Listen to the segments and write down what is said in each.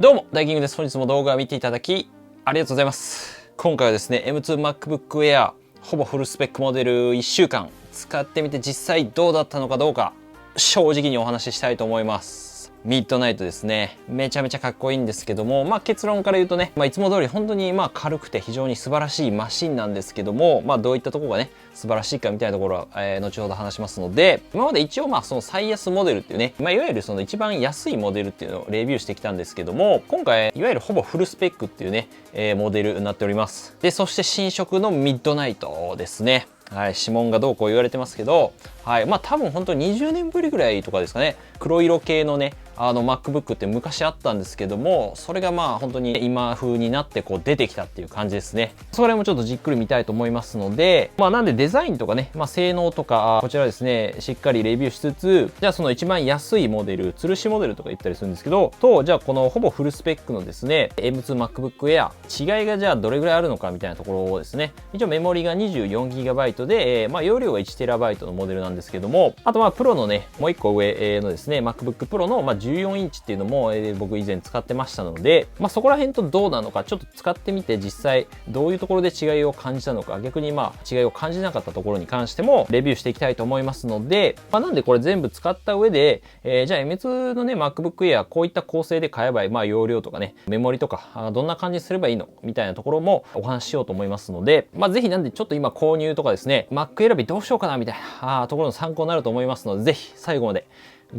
どうも、ダイキングです。本日も動画を見ていただき、ありがとうございます。今回はですね、M2 MacBook Air、ほぼフルスペックモデル1週間使ってみて実際どうだったのかどうか、正直にお話ししたいと思います。ミッドナイトですね。めちゃめちゃかっこいいんですけども、結論から言うとね、いつも通り本当に軽くて非常に素晴らしいマシンなんですけども、どういったところがね、素晴らしいかみたいなところは、後ほど話しますので、今まで一応その最安モデルっていうね、いわゆるその一番安いモデルっていうのをレビューしてきたんですけども、今回、いわゆるほぼフルスペックっていうね、モデルになっております。で、そして新色のミッドナイトですね。はい、指紋がどうこう言われてますけど、はい、多分本当に20年ぶりぐらいとかですかね、黒色系のね、MacBook って昔あったんですけども、それが本当に今風になってこう出てきたっていう感じですね。それもちょっとじっくり見たいと思いますので、なんでデザインとかね、性能とか、こちらですね、しっかりレビューしつつ、じゃあその一番安いモデル、吊るしモデルとか言ったりするんですけど、じゃあこのほぼフルスペックのですね、M2 MacBook Air、違いがじゃあどれぐらいあるのかみたいなところをですね、一応メモリが 24GB で、容量が 1TB のモデルなんですけども、あとプロのね、もう一個上のですね、MacBook Pro の14インチっていうのも、僕以前使ってましたので、そこら辺とどうなのかちょっと使ってみて実際どういうところで違いを感じたのか、逆に違いを感じなかったところに関してもレビューしていきたいと思いますので、なんでこれ全部使った上で、じゃあ M2 のね MacBook Air こういった構成で買えば容量とかね、メモリとかどんな感じにすればいいのみたいなところもお話ししようと思いますので、ぜひなんでちょっと今購入とかですね、Mac 選びどうしようかなみたいなところの参考になると思いますので、ぜひ最後まで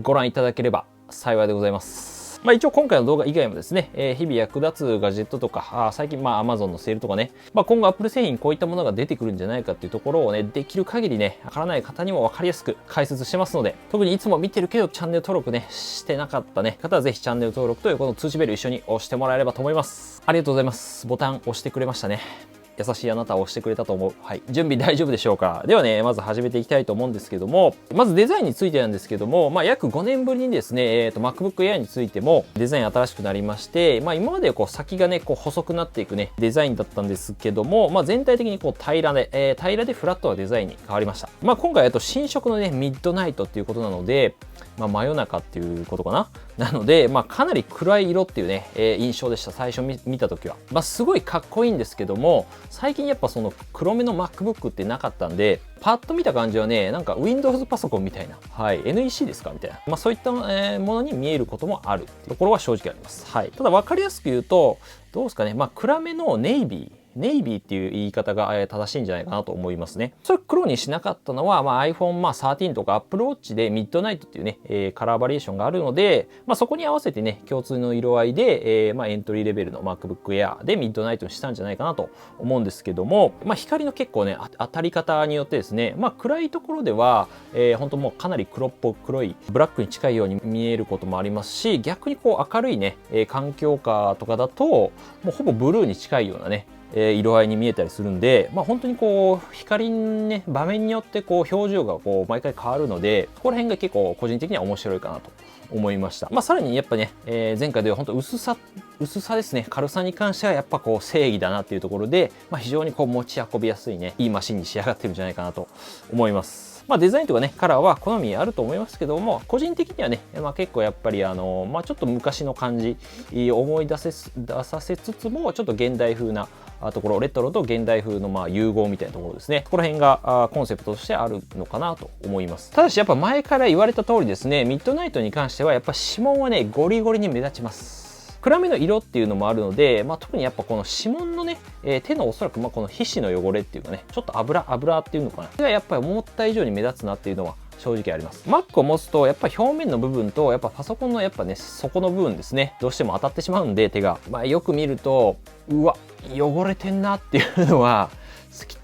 ご覧いただければ幸いでございます。一応今回の動画以外もですね、日々役立つガジェットとか、最近Amazon のセールとかね、今後 Apple 製品こういったものが出てくるんじゃないかっていうところをね、できる限りね、わからない方にもわかりやすく解説してますので、特にいつも見てるけどチャンネル登録ね、してなかったね、方はぜひチャンネル登録というこの通知ベル一緒に押してもらえればと思います。ありがとうございます。ボタン押してくれましたね。優しいあなたを押してくれたと思う。はい。準備大丈夫でしょうか？ではね、まず始めていきたいと思うんですけども、まずデザインについてなんですけども、約5年ぶりにですね、MacBook Air についてもデザイン新しくなりまして、今まで先がね、細くなっていくね、デザインだったんですけども、全体的に平らでフラットなデザインに変わりました。今回新色のね、ミッドナイトっていうことなので、真夜中っていうことかな。なので、かなり暗い色っていうね、印象でした。最初見た時は。すごいかっこいいんですけども、最近やっぱその黒目の MacBook ってなかったんで、パッと見た感じはね、なんか Windows パソコンみたいな、はい、NEC ですかみたいな、そういった、ものに見えることもあるっていうところは正直あります。はい。ただ分かりやすく言うと、どうですかね、暗めのネイビーっていう言い方が正しいんじゃないかなと思いますね。それ黒にしなかったのは、iPhone 13とか Apple Watch でミッドナイトっていうね、カラーバリエーションがあるので、そこに合わせてね、共通の色合いで、エントリーレベルの MacBook Air でミッドナイトにしたんじゃないかなと思うんですけども、光の結構ね、当たり方によってですね、暗いところでは、本当もうかなり黒いブラックに近いように見えることもありますし、逆に明るいね、環境下とかだと、もうほぼブルーに近いようなね、色合いに見えたりするんで、本当に光ね、場面によって表情が毎回変わるので、ここら辺が結構個人的には面白いかなと思いました。さらにやっぱね、前回では本当薄さですね、軽さに関してはやっぱ正義だなっていうところで、非常に持ち運びやすいね、いいマシンに仕上がってるんじゃないかなと思います。デザインとかね、カラーは好みあると思いますけども、個人的にはね、結構やっぱりちょっと昔の感じ、思い出させつつも、ちょっと現代風なところ、レトロと現代風の融合みたいなところですね。ここら辺がコンセプトとしてあるのかなと思います。ただしやっぱ前から言われた通りですね、ミッドナイトに関してはやっぱ指紋はね、ゴリゴリに目立ちます。暗めの色っていうのもあるので、特にやっぱこの指紋のね、手のおそらくこの皮脂の汚れっていうかね、ちょっと油っていうのかな。それがやっぱり思った以上に目立つなっていうのは正直あります。Mac を持つとやっぱ表面の部分とやっぱパソコンのやっぱね、底の部分ですね、どうしても当たってしまうんで手が。よく見ると、うわ、汚れてんなっていうのは、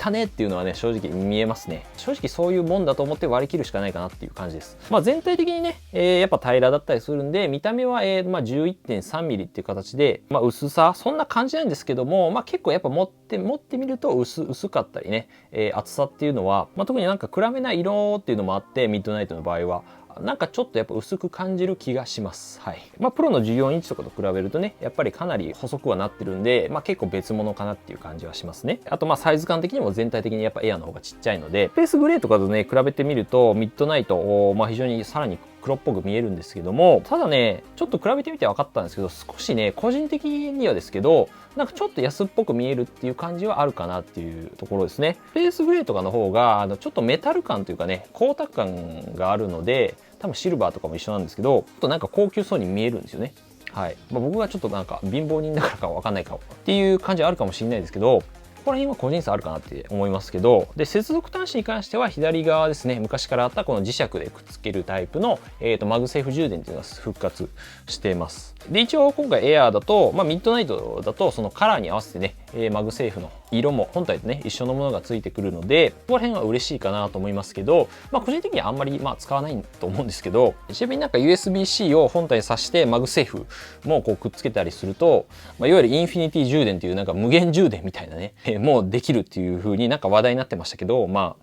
汚ねっていうのはね、正直見えますね。正直そういうもんだと思って割り切るしかないかなっていう感じです。全体的にね、やっぱ平らだったりするんで、見た目は、11.3 ミリっていう形で、薄さ、そんな感じなんですけども、結構やっぱ持ってみると薄かったりね、厚さっていうのは、特になんか暗めな色っていうのもあって、ミッドナイトの場合は、なんかちょっとやっぱ薄く感じる気がします。はい。プロの14インチとかと比べるとね、やっぱりかなり細くはなってるんで、結構別物かなっていう感じはしますね。あとサイズ感的にも全体的にやっぱエアの方がちっちゃいので、スペースグレーとかとね、比べてみると、ミッドナイト、非常にさらに黒っぽく見えるんですけども、ただね、ちょっと比べてみて分かったんですけど、少しね、個人的にはですけど、なんかちょっと安っぽく見えるっていう感じはあるかなっていうところですね。フェイスグレーとかの方が、ちょっとメタル感というかね、光沢感があるので、多分シルバーとかも一緒なんですけど、ちょっとなんか高級そうに見えるんですよね。はい。僕がちょっとなんか貧乏人だからかわかんないかっていう感じはあるかもしれないですけど、ここら辺は個人差あるかなって思いますけど、で、接続端子に関しては左側ですね、昔からあったこの磁石でくっつけるタイプの、マグセーフ充電っていうのが復活しています。で、一応今回エアーだと、ミッドナイトだとそのカラーに合わせてね、マグセーフの色も本体とね、一緒のものがついてくるので、ここら辺は嬉しいかなと思いますけど、個人的にはあんまり使わないと思うんですけど、ちなみになんか USB-C を本体に挿してマグセーフもこうくっつけたりすると、いわゆるインフィニティ充電っていうなんか無限充電みたいなね、もうできるっていう風になんか話題になってましたけど、も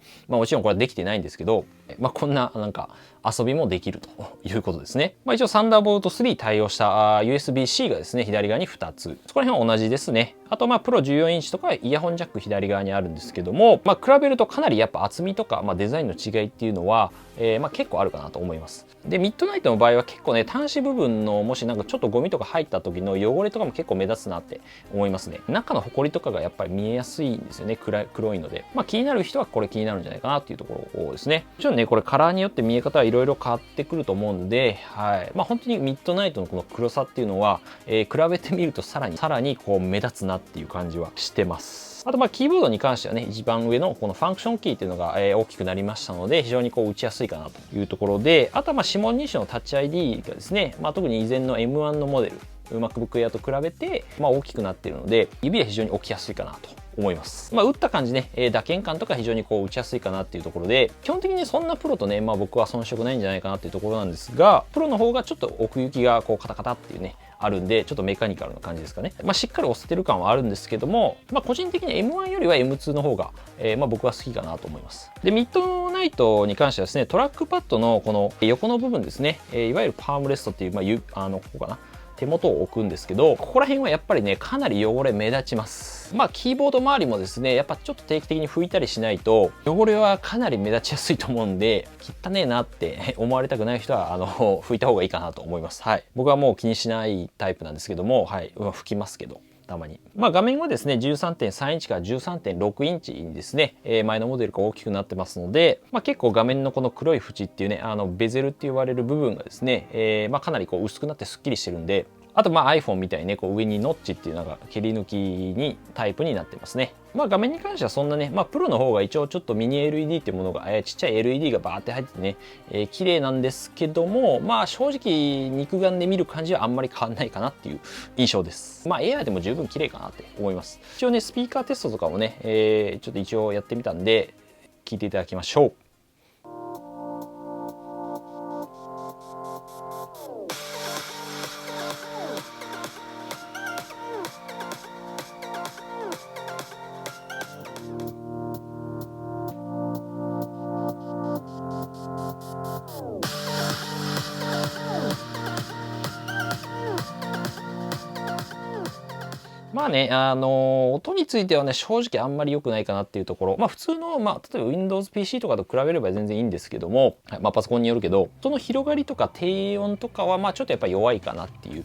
ちろんこれはできてないんですけど、こんななんか遊びもできるということですね。一応サンダーボルト3対応した USB-C がですね、左側に2つ。そこら辺は同じですね。あとプロ14インチとかイヤホンジャック左側にあるんですけども、比べるとかなりやっぱ厚みとか、デザインの違いっていうのは、結構あるかなと思います。で、ミッドナイトの場合は結構ね、端子部分のもしなんかちょっとゴミとか入った時の汚れとかも結構目立つなって思いますね。中のホコリとかがやっぱり見えやすいんですよね。黒いので。気になる人はこれ気になるんじゃないかなっていうところですね。もちろんね、これカラーによって見え方はいろいろ変わってくると思うんで、はい。本当にミッドナイトのこの黒さっていうのは、比べてみるとさらにこう目立つなっていう感じはしてます。あとキーボードに関してはね、一番上のこのファンクションキーっていうのが大きくなりましたので、非常にこう打ちやすいかなというところで、あとは指紋認証のタッチ ID がですね、特に以前の M1 のモデル、MacBook Air と比べて、大きくなっているので、指は非常に置きやすいかなと思います。打った感じね、打鍵感とか非常にこう打ちやすいかなっていうところで、基本的にそんなプロとね、僕は遜色ないんじゃないかなっていうところなんですが、プロの方がちょっと奥行きがこうカタカタっていうね、あるんで、ちょっとメカニカルな感じですかね。しっかり押せてる感はあるんですけども、個人的に M1 よりは M2 の方が、僕は好きかなと思います。で、ミッドナイトに関してはですね、トラックパッドのこの横の部分ですね、いわゆるパームレストっていう、ここかな。手元を置くんですけど、ここら辺はやっぱりね、かなり汚れ目立ちます。キーボード周りもですね、やっぱちょっと定期的に拭いたりしないと、汚れはかなり目立ちやすいと思うんで、汚ねえなって思われたくない人は、拭いた方がいいかなと思います。はい。僕はもう気にしないタイプなんですけども、はい。拭きますけど。たまに。画面はですね、13.3 インチから 13.6 インチにですね、前のモデルが大きくなってますので、結構画面のこの黒い縁っていうね、ベゼルって言われる部分がですね、かなりこう薄くなってスッキリしてるんで、あとiPhone みたいにね、こう上にノッチっていうなんか切り抜きにタイプになってますね。画面に関してはそんなね、プロの方が一応ちょっとミニ LED っていうものが、ちっちゃい LED がバーって入っててね、綺麗なんですけども、正直肉眼で見る感じはあんまり変わんないかなっていう印象です。エアーでも十分綺麗かなって思います。一応ね、スピーカーテストとかもね、ちょっと一応やってみたんで、聞いていただきましょう。音についてはね、正直あんまり良くないかなっていうところ。普通の、例えば Windows PC とかと比べれば全然いいんですけども、パソコンによるけど、その広がりとか低音とかは、ちょっとやっぱり弱いかなってい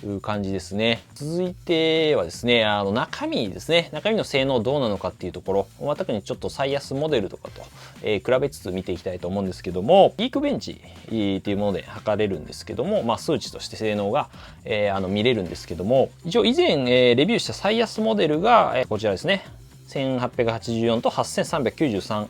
う感じですね。続いてはですね、中身ですね。中身の性能どうなのかっていうところ、特にちょっと最安モデルとかと、比べつつ見ていきたいと思うんですけども、ギークベンチっていうもので測れるんですけども、数値として性能が、見れるんですけども、一応以前、レビューした最安モデルが、こちらですね。1884と8393っ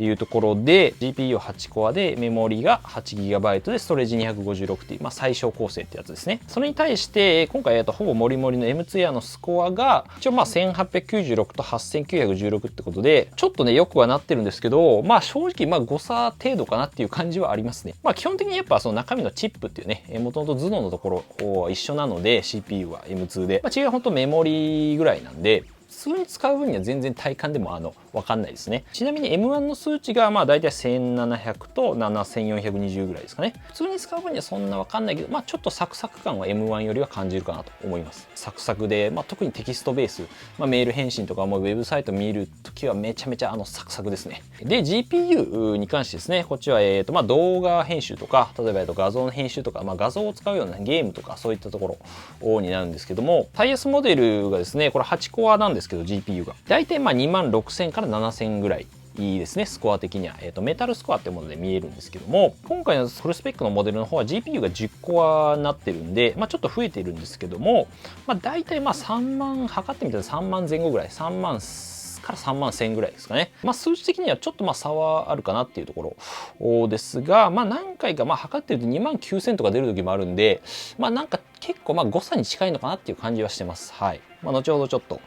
ていうところで GPU8 コアでメモリが 8GB でストレージ256っていう、最小構成ってやつですね。それに対して今回ほぼモリモリの M2 エアのスコアが一応1896と8916ってことでちょっとねよくはなってるんですけど、正直誤差程度かなっていう感じはありますね。基本的にやっぱその中身のチップっていうね、もともと頭脳のところは一緒なので CPU は M2 で、違いは本当メモリぐらいなんで普通に使う分には全然体感でもわかんないですね。ちなみに M1 の数値がまあ大体1700と7420ぐらいですかね。普通に使う分にはそんなわかんないけど、まあちょっとサクサク感は M1 よりは感じるかなと思います。サクサクで、まあ特にテキストベース、まあメール返信とかもウェブサイト見るときはめちゃめちゃサクサクですね。で、GPU に関してですね、こっちはまあ動画編集とか、例えば画像の編集とか、まあ画像を使うようなゲームとかそういったところになるんですけども、最安モデルがですね、これ8コアなんですけど GPU が。だいたいまあ26000から7000ぐらい。いいですね、スコア的には。メタルスコアってもので見えるんですけども、今回のフルスペックのモデルの方は GPU が10コアになってるんで、まあ、ちょっと増えてるんですけども、まあ、大体まあ3万、測ってみたら3万前後ぐらい、3万から3万1000ぐらいですかね。まあ、数値的にはちょっとまあ差はあるかなっていうところですが、まあ、何回かまあ測ってると2万9000とか出る時もあるんで、まあなんか結構まあ誤差に近いのかなっていう感じはしてます。はい。まあ、後ほどちょっと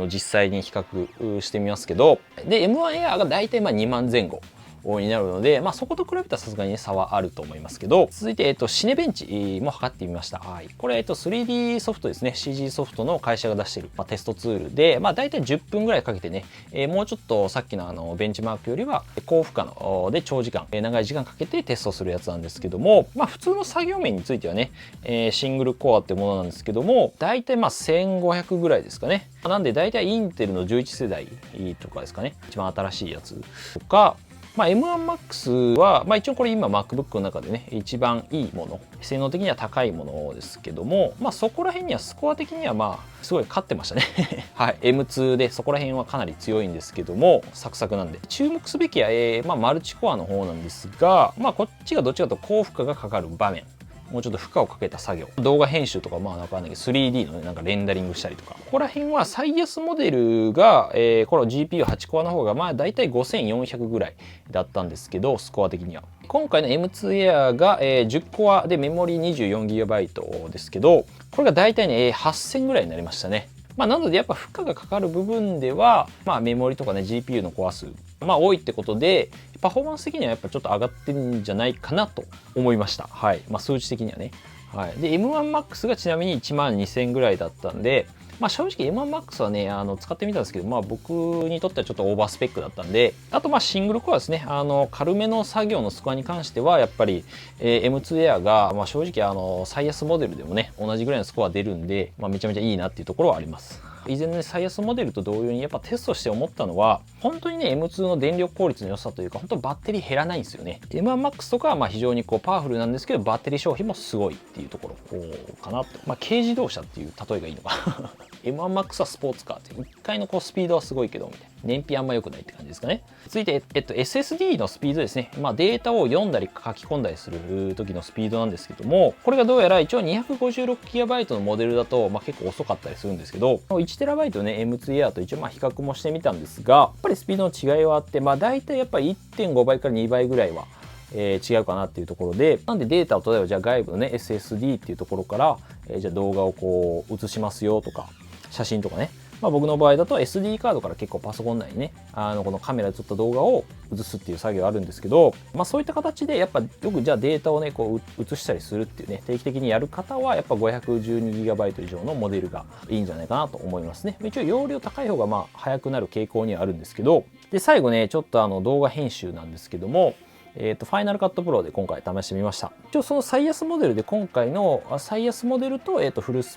実際に比較してみますけど、で M1 エアーが大体まあ2万前後になるので、まあ、そこと比べたらさすがに差はあると思いますけど、続いて、シネベンチも測ってみました。はい。これ、3D ソフトですね。CG ソフトの会社が出している、まあ、テストツールで、まあ、大体10分ぐらいかけてね、もうちょっとさっきのベンチマークよりは高負荷ので長時間、長い時間かけてテストするやつなんですけども、まあ、普通の作業面についてはね、シングルコアってものなんですけども、大体まあ1500ぐらいですかね。なんで、大体インテルの11世代とかですかね。一番新しいやつとか、まあ、M1MAX は、まあ、一応これ今 MacBook の中でね一番いいもの、性能的には高いものですけども、まあ、そこら辺にはスコア的にはまあすごい勝ってましたねはい。 M2 でそこら辺はかなり強いんですけども、サクサクなんで注目すべきは、まあ、マルチコアの方なんですが、まあ、こっちがどっちかというと高負荷がかかる場面、もうちょっと負荷をかけた作業、動画編集とかまあわかんないけど 3D の、ね、なんかレンダリングしたりとか、ここら辺は最安モデルが、この GPU8 コアの方がまあ大体5400ぐらいだったんですけど、スコア的には今回の M2 Air が、10コアでメモリ 24GB ですけど、これが大体ね8000ぐらいになりましたね。まあ、なのでやっぱ負荷がかかる部分では、まあ、メモリとかね GPU のコア数、まあ、多いってことでパフォーマンス的にはやっぱちょっと上がってるんじゃないかなと思いました。はい。まあ、数値的にはね。はい。で M1MAX がちなみに1万2000ぐらいだったんで、まあ、正直 M1MAX はね使ってみたんですけど、まあ、僕にとってはちょっとオーバースペックだったんで、あとまあシングルコアですね、軽めの作業のスコアに関してはやっぱり、M2 Air が、まあ、正直最安モデルでもね同じぐらいのスコア出るんで、まあ、めちゃめちゃいいなっていうところはあります。以前の、ね、最安モデルと同様にやっぱテストして思ったのは、本当にね M2 の電力効率の良さというか、本当バッテリー減らないんですよね。M1MAX とかはまあ非常にこうパワフルなんですけど、バッテリー消費もすごいっていうところかなと。まあ、軽自動車っていう例えがいいのかなM1MAX はスポーツカーって1回のこうスピードはすごいけどみたいな、燃費あんま良くないって感じですかね。続いて、SSD のスピードですね。まあ、データを読んだり書き込んだりする時のスピードなんですけども、これがどうやら一応 256GB のモデルだと、まあ、結構遅かったりするんですけど、1TB のね M2 Air と一応まあ比較もしてみたんですが、やっぱりスピードの違いはあって、まあ、大体やっぱり 1.5 倍から2倍ぐらいは違うかなっていうところで、なんでデータを例えばじゃあ外部のね SSD っていうところから、じゃあ動画をこう映しますよとか、写真とかね、まあ、僕の場合だと SD カードから結構パソコン内にねこのカメラで撮った動画を映すっていう作業があるんですけど、まあ、そういった形でやっぱよくじゃあデータをねこう映したりするっていうね、定期的にやる方はやっぱ 512GB 以上のモデルがいいんじゃないかなと思いますね。一応容量高い方がまあ速くなる傾向にはあるんですけど、で最後ねちょっと動画編集なんですけども、ファイナルカットプロで今回試してみました。一応その最安モデルで今回の最安モデルと、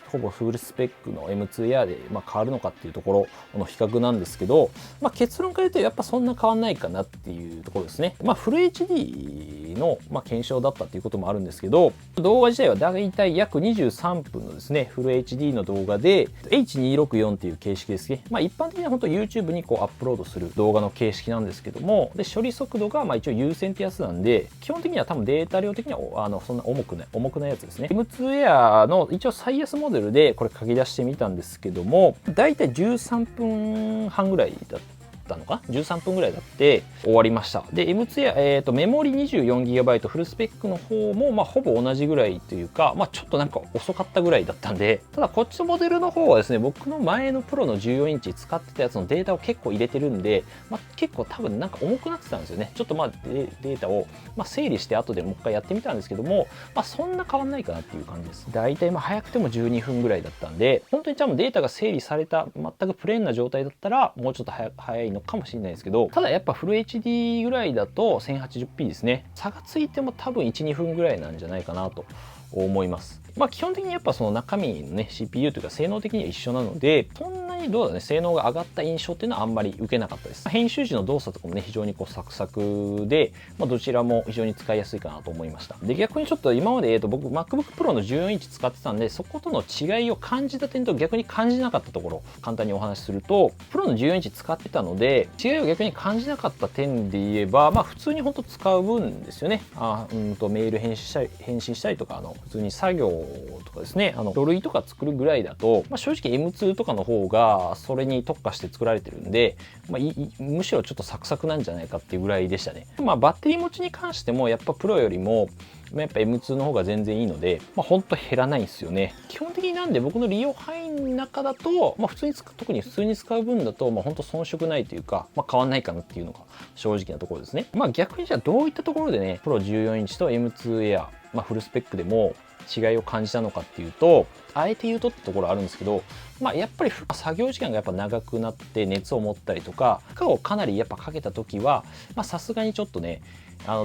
ほぼフルスペックの M2 Air で、まあ、変わるのかっていうところの比較なんですけど、まあ、結論から言うとやっぱそんな変わんないかなっていうところですね。まあ、フル HD の、まあ、検証だったっていうこともあるんですけど、動画自体はだいたい約23分のですね、フル HD の動画で H264 っていう形式ですね。まあ、一般的には本当 YouTube にこうアップロードする動画の形式なんですけども、で処理速度がまあ一応優先ってやつなんで、基本的には多分データ量的にはそんな重くないやつですね。M2 Air の一応最安モデルでこれ書き出してみたんですけども、だいたい13分半ぐらいだったのかな、13分ぐらいだって終わりました。で M2 Air、メモリ 24GB フルスペックの方もまあほぼ同じぐらいというか、まあ、ちょっとなんか遅かったぐらいだったんで、ただこっちのモデルの方はですね、僕の前のプロの14インチ使ってたやつのデータを結構入れてるんで、まあ、結構多分なんか重くなってたんですよね。ちょっとまあデータをまあ整理して後でもう一回やってみたんですけども、まあ、そんな変わんないかなっていう感じです。だいたいまあ早くても12分ぐらいだったんで、本当に多分データが整理された全くプレーンな状態だったらもうちょっと早いののかもしれないですけど、ただやっぱフル HD ぐらいだと 1080p ですね。差がついても多分1、2分ぐらいなんじゃないかなと思います。まあ基本的にやっぱその中身のね CPU というか性能的には一緒なので、そんなにどうだね、性能が上がった印象っていうのはあんまり受けなかったです。編集時の動作とかもね非常にこうサクサクで、まあ、どちらも非常に使いやすいかなと思いました。で逆にちょっと今まで、僕 MacBook Pro の14インチ使ってたんで、そことの違いを感じた点と逆に感じなかったところ簡単にお話しすると、プロの14インチ使ってたので違いを逆に感じなかった点で言えば、まあ普通に本当使う分ですよね。メール返信したりとか、普通に作業とかですね、書類とか作るぐらいだと、まあ、正直 M2 とかの方がそれに特化して作られてるんで、まあ、むしろちょっとサクサクなんじゃないかっていうぐらいでしたね。まあバッテリー持ちに関してもやっぱプロよりもやっぱ M2 の方が全然いいので、まあ、ほんと減らないんですよね。基本的になんで僕の利用範囲の中だと、まあ、特に普通に使う分だと、まあ、ほんと遜色ないというか、まあ、変わんないかなっていうのが正直なところですね。まあ逆にじゃあどういったところでね、プロ14インチと M2 Air、まあ、フルスペックでも違いを感じたのかっていうと、あえて言うとってところあるんですけど、まあ、やっぱり作業時間がやっぱ長くなって熱を持ったりとか、負荷をかなりやっぱかけた時はさすがにちょっとね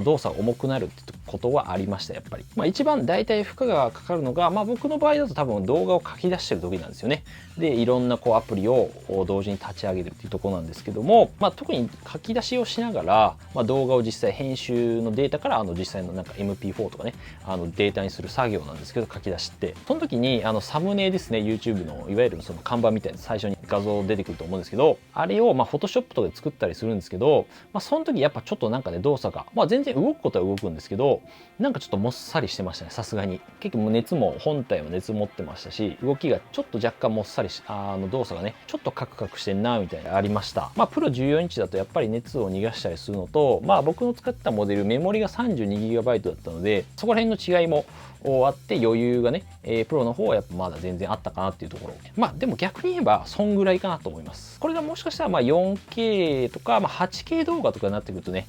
動作が重くなるってことはありました。やっぱり、まあ、一番大体負荷がかかるのが、まあ、僕の場合だと多分動画を書き出してる時なんですよね。でいろんなこうアプリを同時に立ち上げるっていうところなんですけども、まあ、特に書き出しをしながら、まあ、動画を実際編集のデータから実際のなんか MP4 とかねデータにする作業なんですけど、書き出しってその時にサムネですね、 YouTube のいわゆるその看板みたいな最初に画像出てくると思うんですけど、あれをまあ Photoshop とかで作ったりするんですけど、まあ、その時やっぱちょっとなんかね動作が、まあ、全然動くことは動くんですけど、なんかちょっともっさりしてましたね。さすがに結構熱も本体も熱持ってましたし、動きがちょっと若干もっさりし動作がねちょっとカクカクしてんなみたいなありました。まあプロ14インチだとやっぱり熱を逃がしたりするのと、まあ僕の使ったモデルメモリが 32GB だったので、そこら辺の違いもあって余裕がね、プロの方はやっぱまだ全然あったかなっていうところ。まあでも逆に言えばそんぐらいかなと思います。これがもしかしたらまあ 4K とか、まあ、8K 動画とかになってくるとね、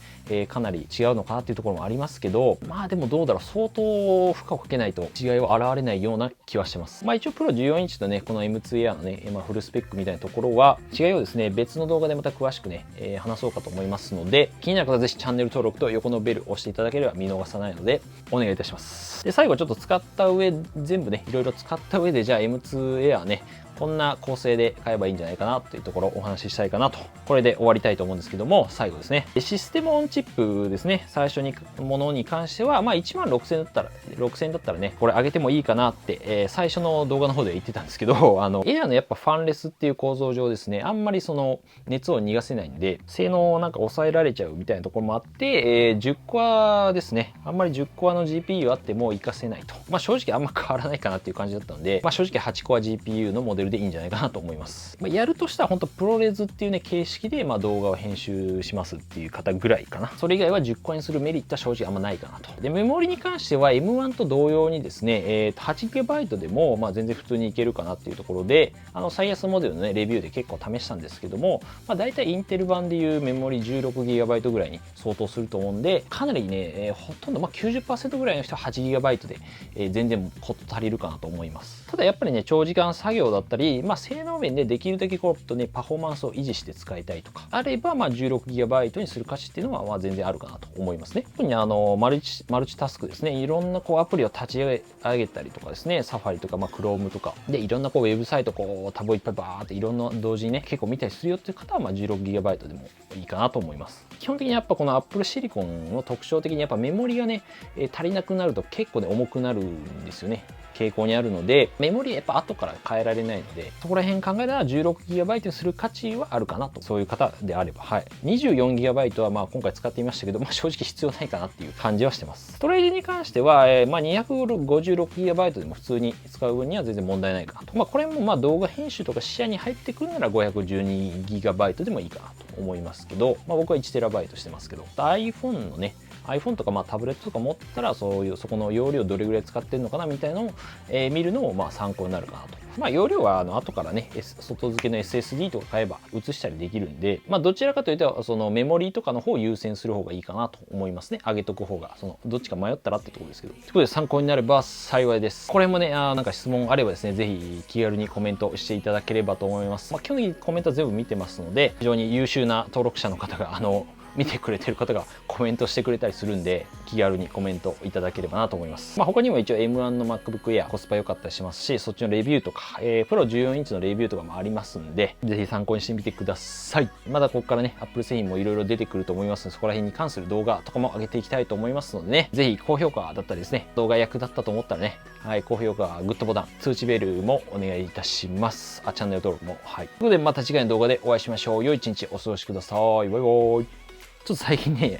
かなり違うのかなっていうところもありますけど、まあでもどうだろう、相当負荷をかけないと違いは現れないような気はしてます。まあ一応プロ14インチとねこの M2 Air のね、まあ、フルスペックみたいなところは違いをですね別の動画でまた詳しくね、話そうかと思いますので、気になる方はぜひチャンネル登録と横のベルを押していただければ見逃さないのでお願いいたします。で最後ちょっと使った上、全部ねいろいろ使った上で、じゃあ M2 Air ねこんな構成で買えばいいんじゃないかなというところをお話ししたいかなと。これで終わりたいと思うんですけども、最後ですね、システムオンチップですね、最初にものに関してはまあ1万6000円だったらねこれ上げてもいいかなって、最初の動画の方で言ってたんですけど、エアのやっぱファンレスっていう構造上ですね、あんまりその熱を逃がせないんで性能をなんか抑えられちゃうみたいなところもあって、10コアですね、あんまり10コアの GPU あっても活かせないと、まあ正直あんま変わらないかなっていう感じだったので、まあ正直8コア GPU のモデルでいいんじゃないかなと思います。まあ、やるとしたら本当プロレスっていうね形式でまあ動画を編集しますっていう方ぐらいかな。それ以外は10コアにするメリットは正直あんまないかなと。でメモリに関しては M1 と同様にですね、8GB でもまあ全然普通にいけるかなっていうところで、最安モデルのねレビューで結構試したんですけども、まあ、大体インテル版でいうメモリ 16GB ぐらいに相当すると思うんで、かなりね、ほとんどまあ 90% ぐらいの人は 8GB で、全然こと足りるかなと思います。ただやっぱりね長時間作業だったり、まあ、性能面でできるだけこうねパフォーマンスを維持して使いたいとかあれば、まあ 16GB にする価値っていうのはまあ全然あるかなと思いますね。特にマルチタスクですね、いろんなこうアプリを立ち上げたりとかですね、サファリとか、まあ、Chrome とかでいろんなこうウェブサイトこうタブをいっぱいバーっていろんな同時にね結構見たりするよっていう方はまあ 16GB でもいいかなと思います。基本的にやっぱこの Apple シリコンの特徴的にやっぱメモリがね、足りなくなると結構ね重くなるんですよね、傾向にあるので、メモリやっぱ後から変えられないので、そこら辺考えたら 16GB にする価値はあるかなと。そういう方であれば、はい。24GB はまあ今回使ってみましたけど、まあ正直必要ないかなっていう感じはしてます。ストレージに関しては、まあ 256GB でも普通に使う分には全然問題ないかなと。まあこれもまあ動画編集とか視野に入ってくるなら 512GB でもいいかなと思いますけど、まあ僕は 1TB してますけど、iPhone のね、iPhone とかまあタブレットとか持ったらそこの容量どれぐらい使ってるのかなみたいなのを、見るのもまあ参考になるかなとまあ容量は後からね、外付けの SSD とか買えば移したりできるんで、まあどちらかというとそのメモリーとかの方を優先する方がいいかなと思いますね。上げとく方が、どっちか迷ったらってところですけど。ということで参考になれば幸いです。これもね、なんか質問あればですね、ぜひ気軽にコメントしていただければと思います。まあ基本的にコメントは全部見てますので、非常に優秀な登録者の方が見てくれてる方がコメントしてくれたりするんで、気軽にコメントいただければなと思います。まあ他にも一応 M1 の MacBook Air コスパ良かったりしますし、そっちのレビューとか、プロ14インチのレビューとかもありますんで、ぜひ参考にしてみてください。まだここからね、Apple 製品もいろいろ出てくると思いますので、そこら辺に関する動画とかも上げていきたいと思いますのでね、ぜひ高評価だったりですね、動画役立ったと思ったらね、はい、高評価、グッドボタン、通知ベルもお願いいたします。チャンネル登録も。はい。ということで、また次回の動画でお会いしましょう。良い一日お過ごしください。バイバイ。ちょっと最近ね、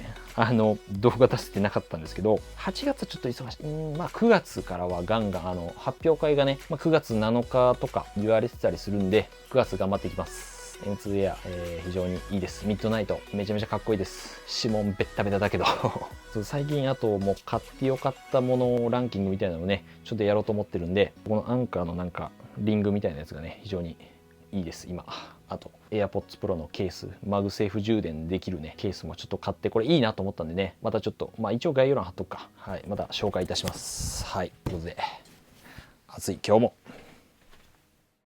動画出せてなかったんですけど、8月ちょっと忙しい。まあ9月からはガンガン発表会がね、9月7日とか言われてたりするんで、9月頑張っていきます。M2 Air、非常にいいです。ミッドナイト、めちゃめちゃかっこいいです。指紋ベッタベタだけど。最近あともう買ってよかったものランキングみたいなのをね、ちょっとやろうと思ってるんで、このアンカーのなんかリングみたいなやつがね、非常にいいです、今。あと AirPods Pro のケース、マグセーフ充電できるねケースもちょっと買って、これいいなと思ったんでね、またちょっと一応概要欄貼っとくか。はい、また紹介いたします。はい、ということで暑い今日も